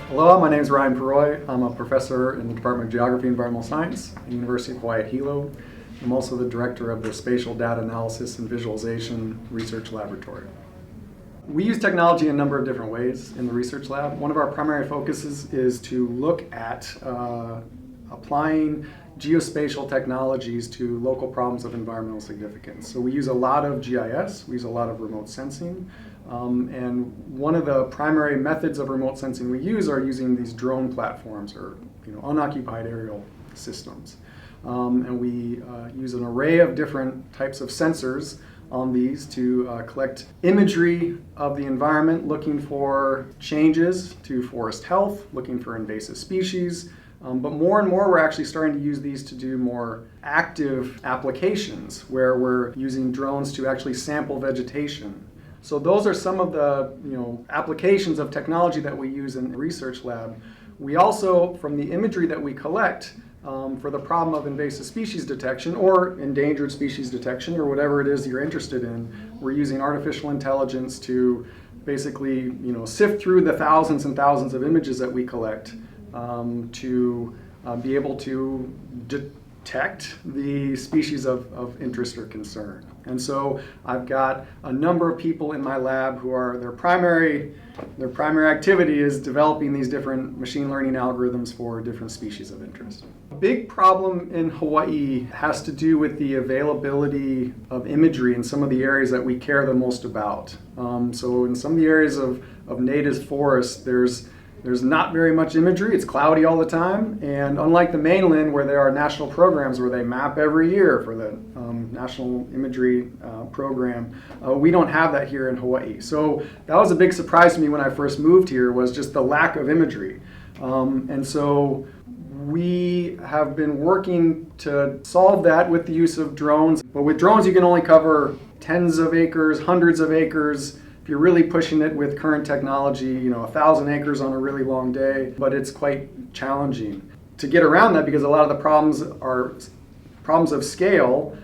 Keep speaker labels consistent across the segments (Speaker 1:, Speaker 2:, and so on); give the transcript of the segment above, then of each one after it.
Speaker 1: Hello, my name is Ryan Perroy. I'm a professor in the Department of Geography and Environmental Science at the University of Hawaii at Hilo. I'm also the director of the Spatial Data Analysis and Visualization Research Laboratory. We use technology in a number of different ways in the research lab. One of our primary focuses is to look at applying geospatial technologies to local problems of environmental significance. So we use a lot of GIS, we use a lot of remote sensing, and one of the primary methods of remote sensing we use are using these drone platforms or unoccupied aerial systems. And we use an array of different types of sensors on these to collect imagery of the environment, looking for changes to forest health, looking for invasive species. But more and more we're actually starting to use these to do more active applications where we're using drones to actually sample vegetation. So those are some of the applications of technology that we use in the research lab. We also, from the imagery that we collect for the problem of invasive species detection or endangered species detection or whatever it is you're interested in, we're using artificial intelligence to basically sift through the thousands and thousands of images that we collect to be able to detect the species of interest or concern. And so I've got a number of people in my lab who are their primary activity is developing these different machine learning algorithms for different species of interest. A big problem in Hawaii has to do with the availability of imagery in some of the areas that we care the most about. So in some of the areas of native forests, there's not very much imagery. It's cloudy all the time. And unlike the mainland, where there are national programs where they map every year for the National Imagery Program, we don't have that here in Hawaii. So that was a big surprise to me when I first moved here, was just the lack of imagery. And so we have been working to solve that with the use of drones. But with drones, you can only cover tens of acres, hundreds of acres. You're really pushing it with current technology, 1,000 acres on a really long day, but it's quite challenging. To get around that, because a lot of the problems are problems of scale,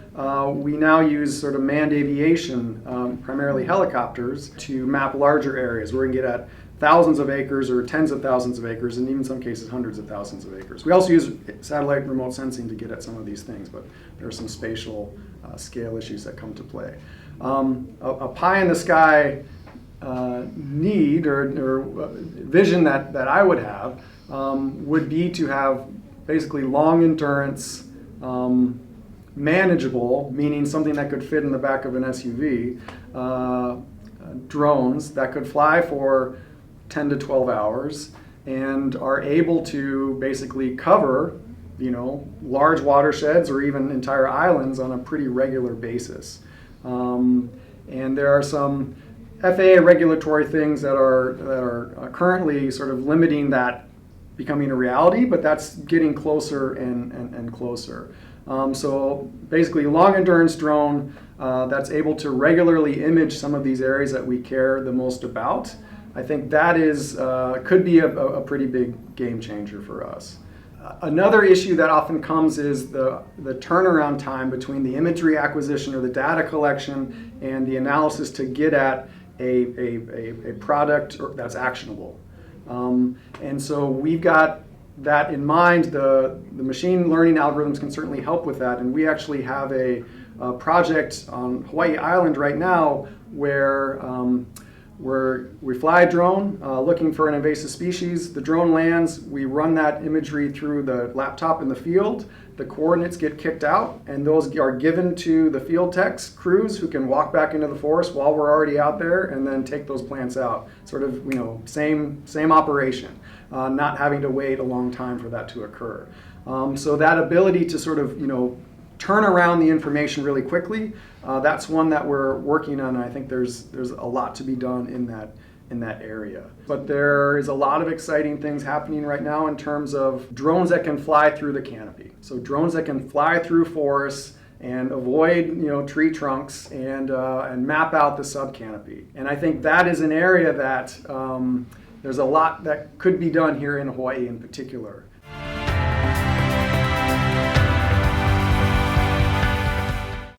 Speaker 1: we now use sort of manned aviation, primarily helicopters, to map larger areas where we can get at thousands of acres or tens of thousands of acres, and even in some cases hundreds of thousands of acres. We also use satellite remote sensing to get at some of these things, but there are some spatial scale issues that come to play. A pie in the sky need or vision that I would have would be to have basically long endurance, manageable, meaning something that could fit in the back of an SUV, drones that could fly for 10 to 12 hours and are able to basically cover large watersheds or even entire islands on a pretty regular basis. And there are some FAA regulatory things that are currently sort of limiting that becoming a reality, but that's getting closer and closer. So basically, long endurance drone that's able to regularly image some of these areas that we care the most about. I think that could be a pretty big game changer for us. Another issue that often comes is the turnaround time between the imagery acquisition or the data collection and the analysis to get at a product that's actionable. And so we've got that in mind. The machine learning algorithms can certainly help with that. And we actually have a project on Hawaii Island right now where we fly a drone looking for an invasive species. The drone lands, we run that imagery through the laptop in the field. The coordinates get kicked out, and those are given to the field techs, crews, who can walk back into the forest while we're already out there and then take those plants out. Sort of, same operation, not having to wait a long time for that to occur. So that ability to sort of, turn around the information really quickly, that's one that we're working on, and I think there's a lot to be done in that area. But there is a lot of exciting things happening right now in terms of drones that can fly through the canopy. So drones that can fly through forests and avoid tree trunks and map out the subcanopy. And I think that is an area that there's a lot that could be done here in Hawaii in particular.